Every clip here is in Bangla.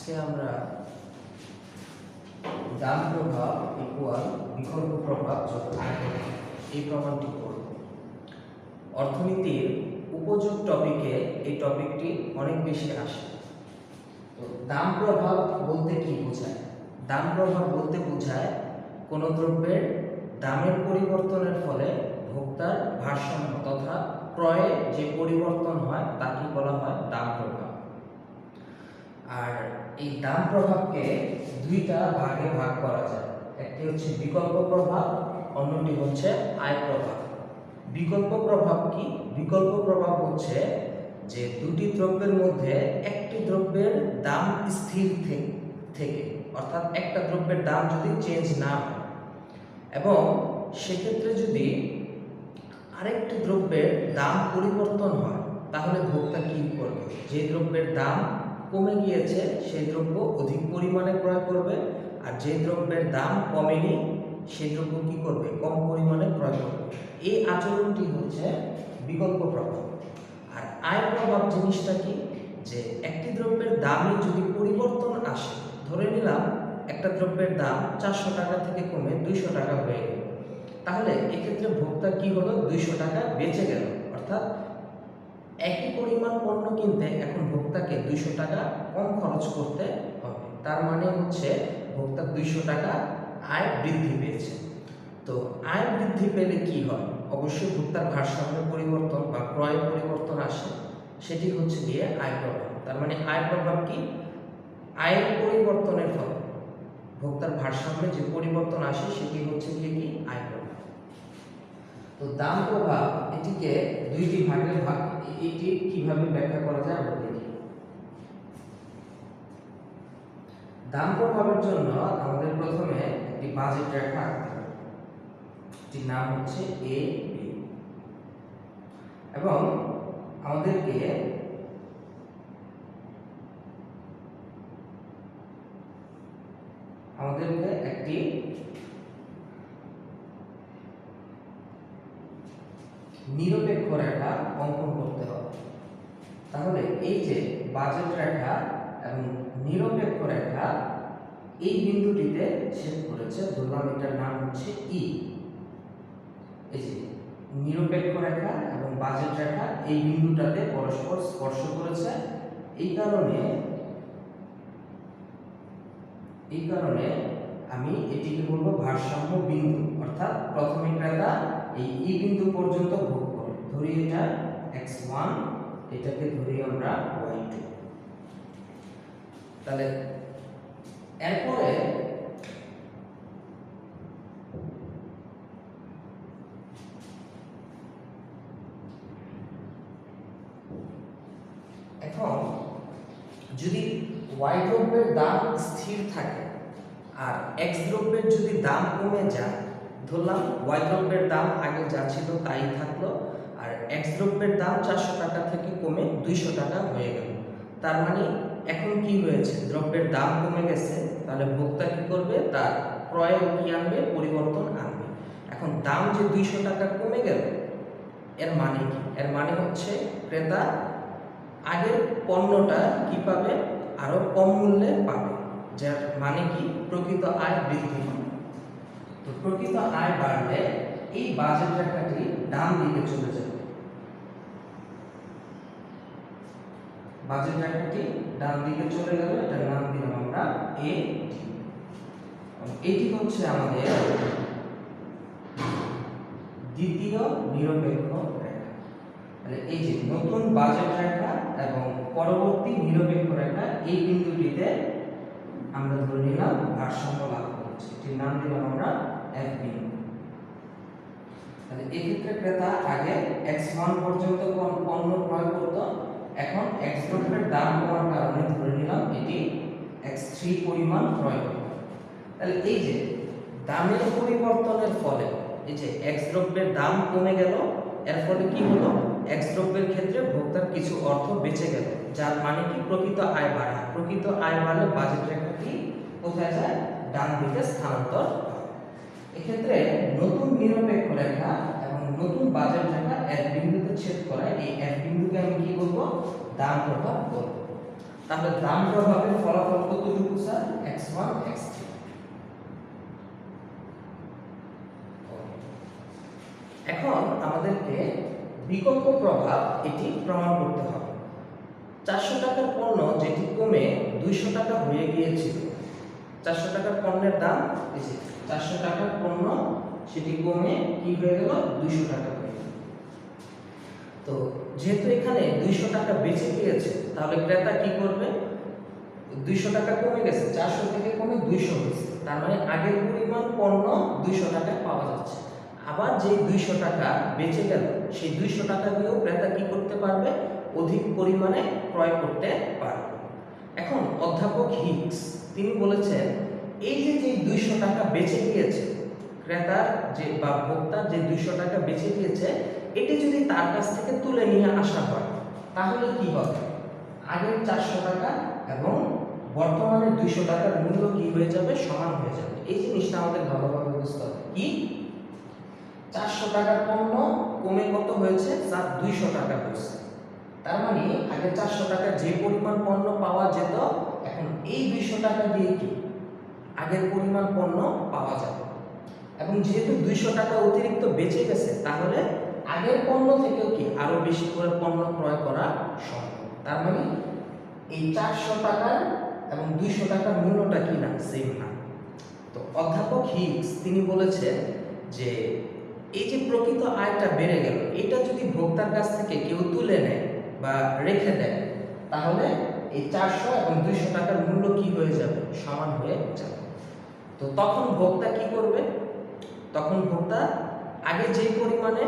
আজকে আমরা দাম প্রভাব ইকুয়াল বিকল্প প্রভাব যোগ আয় প্রভাব এই প্রমাণটি করব। অর্থনীতির উপযোগ টপিকে এই টপিকটি অনেক বেশি আসে। তো দাম প্রভাব বলতে কি বোঝায়? দাম প্রভাব বলতে বোঝায় কোনো দ্রব্যের দামের পরিবর্তনের ফলে ভোক্তার ভারসাম্য তথা ক্রয়ে যে পরিবর্তন হয় তাকে বলা হয় দাম প্রভাব। আর এই দাম প্রভাবকে দুইটা ভাগে ভাগ করা যায়। একটি হচ্ছে বিকল্প প্রভাব, অন্যটি হচ্ছে আয় প্রভাব। বিকল্প প্রভাব কি? বিকল্প প্রভাব হচ্ছে যে দুটি দ্রব্যের মধ্যে একটি দ্রব্যের দাম স্থির থেকে অর্থাৎ একটা দ্রব্যের দাম যদি চেঞ্জ না হয় এবং সেক্ষেত্রে যদি আরেকটি দ্রব্যের দাম পরিবর্তন হয় তাহলে ভোক্তা কি করবে? যে দ্রব্যের দাম কমে গিয়েছে সেই দ্রব্য অধিক পরিমাণে ক্রয় করবে, আর যে দ্রব্যের দাম কমেনি সেই দ্রব্য কি করবে? কম পরিমাণে ক্রয় করবে। এই আচরণটি হচ্ছে বিকল্প প্রভাব। আর আয় প্রভাব জিনিসটা কি? যে একটি দ্রব্যের দামে যদি পরিবর্তন আসে, ধরে নিলাম একটা দ্রব্যের দাম 400 টাকা থেকে কমে 200 টাকা হয়ে গেল, তাহলে এক্ষেত্রে ভোক্তা কি হলো? 200 টাকা বেঁচে গেল। অর্থাৎ একই পরিমাণ পণ্য কিনতে এখন ভোক্তাকে 200 টাকা কম খরচ করতে হবে। তার মানে হচ্ছে ভোক্তা 200 টাকা আয় বৃদ্ধি পেয়েছে। তো আয় বৃদ্ধি পেলে কি হয়? অবশ্যই ভোক্তার ভারসাম্যের পরিবর্তন বা ক্রয়ের পরিবর্তন আসে, সেটি হচ্ছে গিয়ে আয় প্রভাব। তার মানে আয় প্রভাব কি? আয়ের পরিবর্তনের ফলে ভোক্তার ভারসাম্যে যে পরিবর্তন আসে সেটি হচ্ছে গিয়ে কি? আয় প্রভাব। তো দাম প্রভাব এটিকে দুইটি ভাগে ভাগ, এটি কিভাবে ব্যাখ্যা করা যায় আমরা দেখি। দাম প্রভাবের জন্য আমাদের প্রথমে একটি বাজেট রেখা আঁকতে হবে, এটির নাম হচ্ছে এ বি, এবং আমাদেরকে একটি নিরপেক্ষ রেখা অঙ্কন করতে হবে। তাহলে এই যে বাজেট রেখা এবং নিরপেক্ষ রেখা এই বিন্দুটিতে ছেদ করেছে, ধরলাম এটার নাম হচ্ছে ই। এই যে নিরপেক্ষ রেখা এবং বাজেট রেখা এই বিন্দুটাতে পরস্পর স্পর্শ করেছে। এই কারণে আমি এটিকে বলবো ভারসাম্য বিন্দু। অর্থাৎ প্রথমে ক্রেতা এই ই বিন্দু পর্যন্ত ভোগ করে, ধরি এটা x1, এটাকে ধরি আমরা y2। তাহলে এরপরে এখন যদি y দ্রব্যের দাম স্থির থাকে আর x দ্রব্যের যদি দাম কমে যায়, ধরলাম y দ্রব্যের দাম আগে যা ছিল তাই থাকলো আর x দ্রব্যের দাম 400 টাকা থেকে কমে 200 টাকা হয়ে গেল, তার মানে এখন কি হয়েছে? দ্রব্যের দাম কমে গেছে, তাহলে ভোক্তা কি করবে? তার ক্রয়ে কি আনবে? পরিবর্তন আনবে। এখন দাম যে 200 টাকা কমে গেল, এর মানে কি? এর মানে হচ্ছে ক্রেতা আগের পণ্যটা কি পাবে? আরো কম মূল্যে পাবে, যার মানে কি? প্রকৃত আয় বৃদ্ধি পাবে। তো প্রকৃত আয় বাড়লে এই বাজেট রেখাটি ডান দিকে চলে যাবে, বাজেট রেখাটি ডান দিকে চলে গেল, এটার নাম দিলাম আমরা এ। এটি হচ্ছে আমাদের দ্বিতীয় নিরপেক্ষ রেখা। তাহলে এই যে নতুন বাজেট রেখা এবং পরবর্তী নিরপেক্ষ রেখা এই বিন্দুটিতে আমরা ধরে নিলাম ভারসাম্য লাভ করছে, এটির নাম দিলাম আমরা এফ বিন্দু। তাহলে এই ক্ষেত্রে ক্রেতা আগে x1 পর্যন্ত পণ্য ক্রয় করত, এখন x দ্রব্যের দাম কমার কারণে ধরে নিলাম এটি x3 পরিমাণ ক্রয় করবে। তাহলে এই যে দামের পরিবর্তনের ফলে এই যে x দ্রব্যের দাম কমে গেল, এর ফলে কি হলো? x দ্রব্যের ক্ষেত্রে ভোক্তার কিছু অর্থ বেঁচে গেল, যার মানে কি? প্রকৃত আয় বাড়া। প্রকৃত আয় বাড়লে বাজেট রেখাটি কোথায় যায়? ডান দিকে স্থানান্তর হয়। এক্ষেত্রে নতুন নিরপেক্ষ রেখা এবং নতুন বাজেট রেখা এক বিন্দুতে ছেদ করায়, এই এক বিন্দুকে আমি কি বলবো? দাম প্রভাব বলবো। তাহলে দাম প্রভাবের ফলাফল কতটুকু স্যার? x1 x3। এখন আমাদেরকে বিকল্প প্রভাব এটি প্রমাণ করতে হবে। 400 টাকার পণ্য যেটি কমে 200 টাকা হয়ে গিয়েছিল, 400 টাকার পণ্যের দাম, এই যে 400 টাকার পণ্য সেটি কমে কি হয়ে গেল? 200 টাকা হয়ে গেল। তো যেহেতু এখানে 200 টাকা বেঁচে গিয়েছে, তাহলে ক্রেতা কি করবে? 200 টাকা কমে গেছে, 400 থেকে কমে 200 হয়েছে, তার মানে আগের পরিমাণ পণ্য 200 টাকায় পাওয়া যাচ্ছে। আবার যে 200 টাকা বেঁচে গেল, সেই 200 টাকা দিয়েও ক্রেতা কি করতে পারবে? অধিক পরিমাণে ক্রয় করতে পারবে। এখন অধ্যাপক হিগস তিনি বলেছেন, এই যে 200 টাকা বেঁচে গিয়েছে, ক্রেতার যে বা ভোক্তার যে 200 টাকা বেঁচে গিয়েছে, এটি যদি তার কাছ থেকে তুলে নিয়ে আসা হয়, তাহলে কি হবে? আগের 400 টাকা এবং বর্তমানে 200 টাকার মূল্য কি হয়ে যাবে? সমান হয়ে যাবে। এই জিনিসটা আমাদের ভালোভাবে বুঝতে হবে। কি? 400 টাকার পণ্য কমে কত হয়েছে? স্যার 200 টাকা হয়েছে। তার মানে আগে 400 টাকা যে পরিমাণ পণ্য পাওয়া যেত, এখন এই 200 টাকা দিয়ে কি আগের পরিমাণ পণ্য পাওয়া যাবে। এবং যেহেতু 200 টাকা অতিরিক্ত বেঁচে গেছে, তাহলে আগের পণ্য থেকেও কি আরো বেশি করে পণ্য ক্রয় করা সম্ভব। তার মানে এই 400 টাকার এবং 200 টাকার মূল্যটা কি না? সেম না। তো অধ্যাপক হিগস তিনি বলেছেন যে এই যে প্রকৃত আয়টা বেড়ে গেল, এটা যদি ভোক্তার কাছ থেকে কেউ তুলে নেয় বা রেখে দেয়, তাহলে এই 400 এবং 200 টাকার মূল্য কি হয়ে যাবে? সমান হয়ে যাবে। তো তখন ভোক্তা কি করবে? তখন ভোক্তা আগে যে পরিমাণে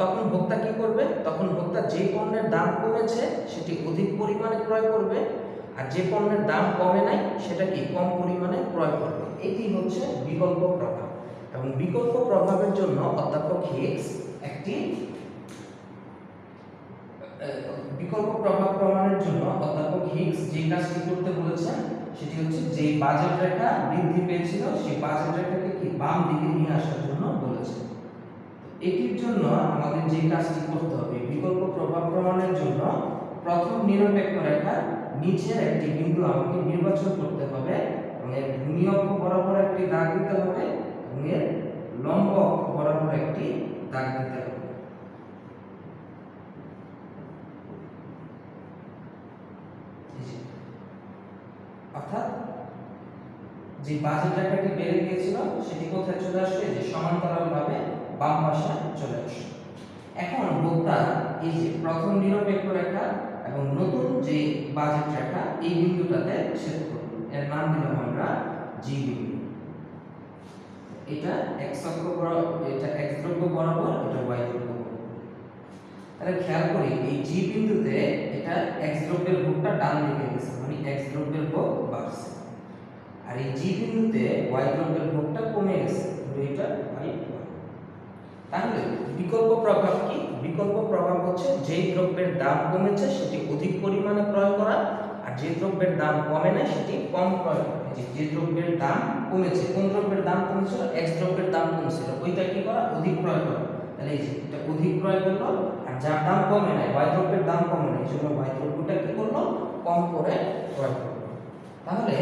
তখন ভোক্তা কি করবে? তখন ভোক্তা যে পণ্যের দাম কমেছে সেটি অধিক পরিমাণে ক্রয় করবে, আর যে পণ্যের দাম কমে নাই সেটা কি কম পরিমাণে ক্রয় করবে। এটি হচ্ছে বিকল্প প্রভাব। এবং বিকল্প প্রভাবের জন্য অধ্যাপক হিগস একটি বিকল্প প্রভাব প্রমাণের জন্য অধ্যাপক হিগস যে কাজটি করতে বলেছেন, সেটি হচ্ছে যে বাজেট রেখা বৃদ্ধি পেয়েছিল, সেই বাজেট রেখাকে কি বাম দিকে নিয়ে আসার জন্য বলেছেন। এটির জন্য আমাদের যে কাজটি করতে হবে, বিকল্প প্রভাব প্রমাণের জন্য প্রথম নিরপেক্ষ রেখা নিচের একটি বিন্দু আমাকে নির্বাচন করতে হবে, এবং এর ভূমি অক্ষ বরাবর একটি দাগ দিতে হবে, এবং এর লম্ব অক্ষ বরাবর একটি দাগ দিতে হবে। অর্থাৎ যে বাজেট রেখাটি বেড়ে গিয়েছিল, সেটি কোথায় চলে আসবে? যে সমান্তরালভাবে বাম পাশে চলে আসবে। এখন ভোক্তা এই যে প্রথম নিরপেক্ষ রেখা এবং নতুন যে বাজেট রেখা, এই বিন্দুটাতে ছেদ করবে। এর নাম দিলাম আমরা জি বিন্দু। এটা x অক্ষ বরাবর, এটা x দৈর্ঘ্য বরাবর, এটা y দৈর্ঘ্য বরাবর। তাহলে খেয়াল করি এই জি বিন্দুতে এটা x দৈর্ঘ্যের ভোগটা ডান দিকে গেছে, মানে x দৈর্ঘ্যের ভোগ বাড়ছে। আর এই জি বিন্দুতে y দৈর্ঘ্যের ভোগটা কমে গেছে, এটা y। তাহলে বিকল্প প্রভাব কি? বিকল্প প্রভাব হচ্ছে যে দ্রব্যের দাম কমেছে সেটি অধিক পরিমাণে ক্রয় করা, আর যে দ্রব্যের দাম কমে না সেটি কম ক্রয় করা। যে দ্রব্যের দাম কমেছে, কোন দ্রব্যের দাম কমেছিল? এক্স দ্রব্যের দাম কমেছিল, ওইটা কি করা? অধিক ক্রয় করা। তাহলে এই যে এটা অধিক ক্রয় করলো, আর যার দাম কমে নাই, ওয়াই দ্রব্যের দাম কমে নাই, এই জন্য ওয়াই দ্রব্যটা কি করলো? কম করে ক্রয় করলো। তাহলে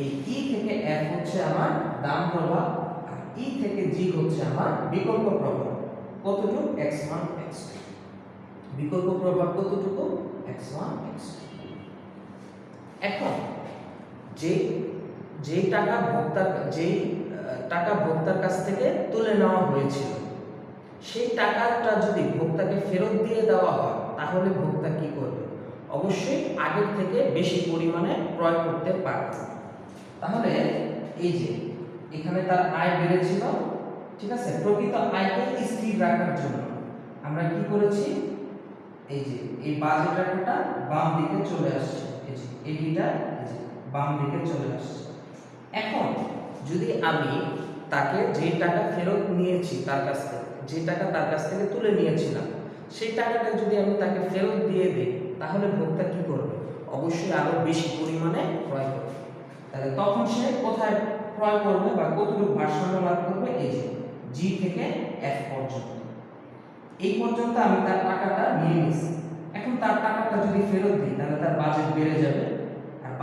এই ই থেকে এফ হচ্ছে আমার দাম প্রভাব, আর ই থেকে জি হচ্ছে আমার বিকল্প প্রভাব। কতটুকু? x1 x2। বিকল্প প্রভাব কতটুকু? x1 x2। এখন যে টাকা ভোক্তার কাছ থেকে তুলে নেওয়া হয়েছিল, সেই টাকাটা যদি ভোক্তাকে ফেরত দিয়ে দেওয়া হয়, তাহলে ভোক্তা কি করবে? অবশ্যই আগের থেকে বেশি পরিমাণে ক্রয় করতে পারবে। তাহলে এই যে এখানে তার আয় বেড়েছিল, ঠিক আছে, প্রকৃত আয়কে স্থির রাখার জন্য আমরা কি করেছি? এই যে এই বাজেট রেখাটা বাম দিকে চলে আসছে, এই যে এইটা এই যে বাম দিকে চলে আসছে। এখন যদি আমি তাকে যে টাকা ফেরত নিয়েছি তার কাছ থেকে, যে টাকা তার কাছ থেকে তুলে নিয়েছিলাম, সেই টাকাটা যদি আমি তাকে ফেরত দিয়ে দিই, তাহলে ভোক্তা কি করবে? অবশ্যই আরো বেশি পরিমাণে ক্রয় করবে। তাহলে তখন সে কোথায় ক্রয় করবে বা কতটুকু ভারসাম্য লাভ করবে? এই যে জি থেকে এফ পর্যন্ত। এই পর্যন্ত আমি তার টাকাটা নিয়ে নিয়েছি। এখন তার টাকাটা যদি ফেরত দিই, তাহলে তার বাজেট বেড়ে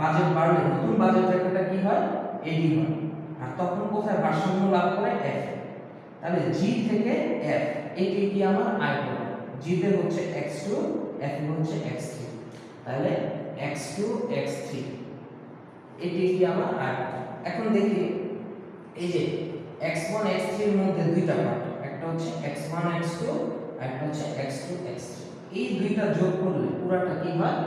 বাজেট বাড়লে নতুন বাজেট রেখাটা কি হয়, এডি হয়। আর তখন কোথায় ভারসাম্য লাভ করে, এফ। তাহলে জি থেকে এফ, এটি কি আমার আয় প্রভাব। জি তে হচ্ছে x2, এফ এ হচ্ছে x3, তাহলে x2 x3 এটি কি আমার আয় প্রভাব। এখন দেখি এই যে x1 x3 এর মধ্যে দুইটা পার্ট, একটা হচ্ছে x1 x2 আর একটা হচ্ছে x2 x3। এই দুইটা যোগ করলে পুরোটা কি হয়,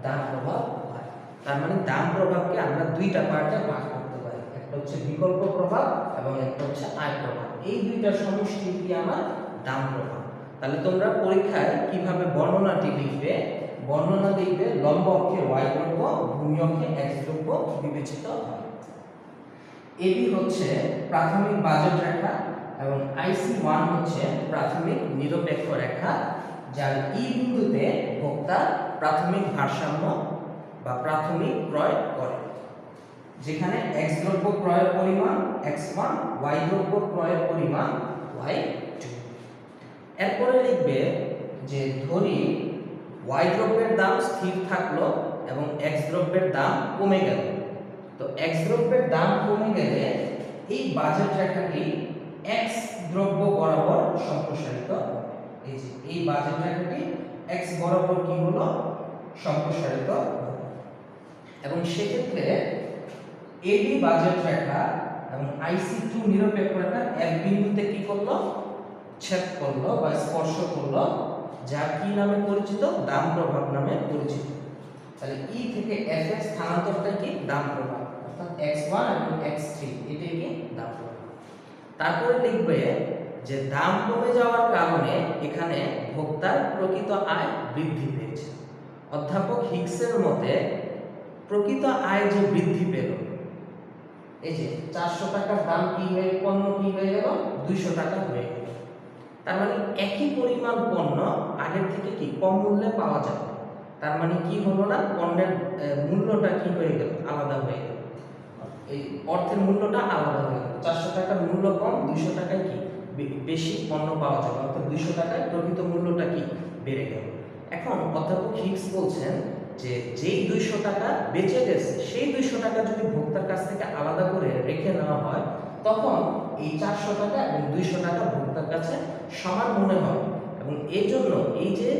দাম প্রভাব হয়। তার মানে দাম প্রভাবকে আমরা দুইটা পার্টে ভাগ করতে পারি, একটা হচ্ছে বিকল্প প্রভাব এবং একটা হচ্ছে আয় প্রভাব। এই দুইটা সমষ্টি কি আমার দাম প্রভাব। তাহলে তোমরা পরীক্ষায় কিভাবে বর্ণনাটি লিখবে, বর্ণনা লিখবে লম্ব অক্ষে y দ্রব্য, ভূমি অক্ষে x দ্রব্য বিবেচিত হয়। এবি হচ্ছে প্রাথমিক বাজেট রেখা এবং IC1 হচ্ছে প্রাথমিক নিরপেক্ষ রেখা, যার ই বিন্দুতে ভোক্তা প্রাথমিক ভারসাম্য বা প্রাথমিক ক্রয় করে। যেখানে x দ্রব্য ক্রয়ের পরিমাণ x1, y দ্রব্য ক্রয়ের পরিমাণ y2। এরপরে লিখবে যে ধরি y দ্রব্যের দাম স্থির থাকলো এবং x দ্রব্যের দাম কমে গেল। তো x দ্রব্যের দাম কমে গেলে এই বাজেট রেখাটি x দ্রব্য বরাবর সম্প্রসারিত হবে। এই যে এই বাজেট রেখাটি x বরাবর কি হলো, সম্প্রসারিত হবে। এবং সেক্ষেত্রে এবি বাজেট রেখা এবং IC2 নিরপেক্ষ রেখা f বিন্দুতে কি করলো, ছেদ করলো বা স্পর্শ করলো, যা কি নামে পরিচিত, দাম প্রভাব নামে পরিচিত। তাহলে ই থেকে এফ এর স্থানান্তরটা কি, দাম প্রভাব, অর্থাৎ x1 এবং x3 এটাই কি দাম প্রভাব। তারপরে লিখবে যে দাম কমে যাওয়ার কারণে এখানে ভোক্তার প্রকৃত আয় বৃদ্ধি পেয়েছে। অধ্যাপক হিগসের মতে প্রকৃত আয় যে বৃদ্ধি পেল, এই যে 400 টাকার দাম কি হয়ে, পণ্য কি হয়ে গেল, 200 টাকা হয়ে গেল। তার মানে একই পরিমাণ পণ্য আগের থেকে কি কম মূল্যে পাওয়া যাবে। তার মানে কি হলো না, পণ্যের মূল্যটা কি হয়ে গেল, আলাদা হয়ে গেল। এই অর্থের মূল্যটা আলাদা হয়ে গেল। 400 টাকার মূল্য কম, 200 টাকায় কি বেশি পণ্য পাওয়া যাবে, অর্থাৎ 200 টাকায় প্রকৃত মূল্যটা কি বেড়ে গেল। এখন অধ্যাপক হিগস বলছেন যে যেই 200 টাকা বেঁচে গেছে, সেই 200 টাকা যদি ভোক্তার কাছ থেকে আলাদা করে রেখে নেওয়া হয়, তখন এই 400 টাকা এবং 200 টাকা ভোক্তার কাছে সমান মনে হবে। এবং এই জন্য এই যে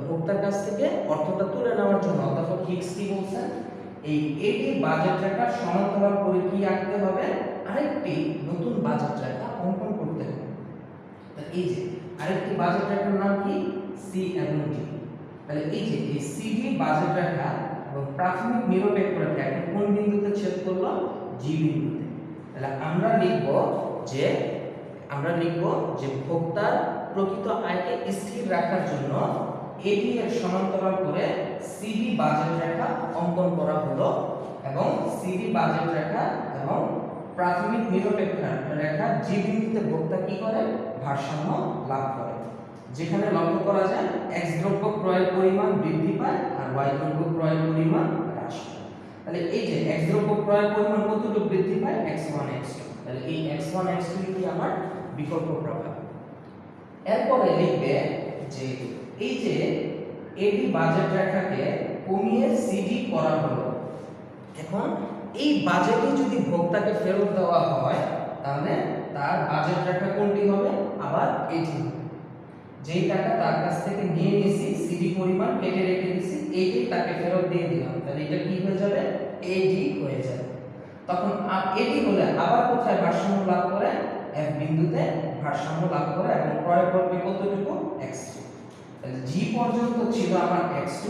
ভোক্তার কাছ থেকে অর্থটা তুলে নেওয়ার জন্য অধ্যাপক হিগস কি বলছেন, এই এটি বাজেট রেখার সমান্তরাল করে কি আঁকতে হবে, আরেকটি নতুন বাজেট রেখা অঙ্কন করতে হবে। এই যে আরেকটি বাজেট রেখার নাম কি, সি এবং ডি। তাহলে এই যে এই সিডি বাজেট রেখা এবং প্রাথমিক নিরপেক্ষ রেখা এখন কোন বিন্দুতে ছেদ করলো, জি বিন্দুতে। তাহলে আমরা লিখব যে ভোক্তার প্রকৃত আয়কে স্থির রাখার জন্য এডি এর সমান্তরাল করে সিডি বাজেট রেখা অঙ্কন করা হলো এবং সিডি বাজেট রেখা এবং প্রাথমিক নিরপেক্ষ রেখা জি বিন্দুতে ভোক্তা কি করে, ভারসাম্য লাভ করে। যেখানে লক্ষ্য করা যায় x দ্রব্য ক্রয়ের পরিমাণ বৃদ্ধি পায় আর y দ্রব্য ক্রয়ের পরিমাণ হ্রাস পায়। তাহলে এই যে x দ্রব্য ক্রয়ের পরিমাণ কতটুকু বৃদ্ধি পায়, x1 x2। তাহলে এই x1 x2 কি আমার বিকল্প প্রভাব। এরপরে লিখবে যে এই যে এডি বাজেট রেখাকে কমিয়ে সিডি করা হলো। এখন এই বাজেটে যদি ভোক্তাকে ফেরত দেওয়া হয়, তাহলে তার বাজেট রেখা কোনটি হবে, আবার এটি হবে। যেই টাকা তার কাছ থেকে নিয়ে নিছি, সিডি পরিমাণ কেটে রেখে দিছি, এইটি তাকে ফেরত দিয়ে দিলাম, তাহলে এটা কি হয়ে যাবে, এডি হয়ে যাবে। তখন এডি হলে আবার কোথায় ভারসাম্য লাভ করে, এফ বিন্দুতে ভারসাম্য লাভ করে এবং ক্রয় করবে কতটুকু, x2। তাহলে জি পর্যন্ত ছিল আমার x2,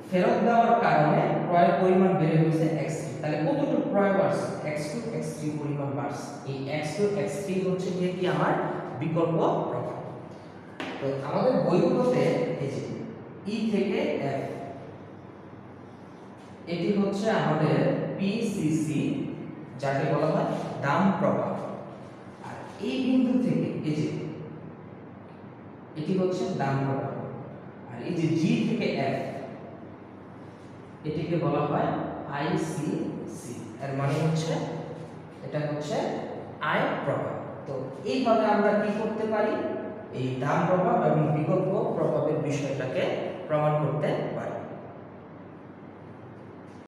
ফেরত দেওয়ার কারণে ক্রয়ের পরিমাণ বেড়ে হয়েছে x3। তাহলে কতটুকু ক্রয় বাড়ছে, x2 x3 পরিমাণ বাড়ছে। এই x2 x3 হচ্ছে কি আমার বিকল্প প্রভাব। তো আমাদের বইগুলোতে এই যে ই থেকে এফ, এটি হচ্ছে আমাদের পিসিসি, যাকে বলা হয় দাম প্রভাব। আর এই বিন্দু থেকে এই যে এটি হচ্ছে দাম প্রভাব। আর এই যে জি থেকে এফ, এটিকে বলা হয় আইসিসি। এর মানে হচ্ছে এটা হচ্ছে আয় প্রভাব। তো এইভাবে আমরা কি করতে পারি, এই দাম প্রভাব এবং বিকল্প প্রভাবের বিষয়টাকে প্রমাণ করতে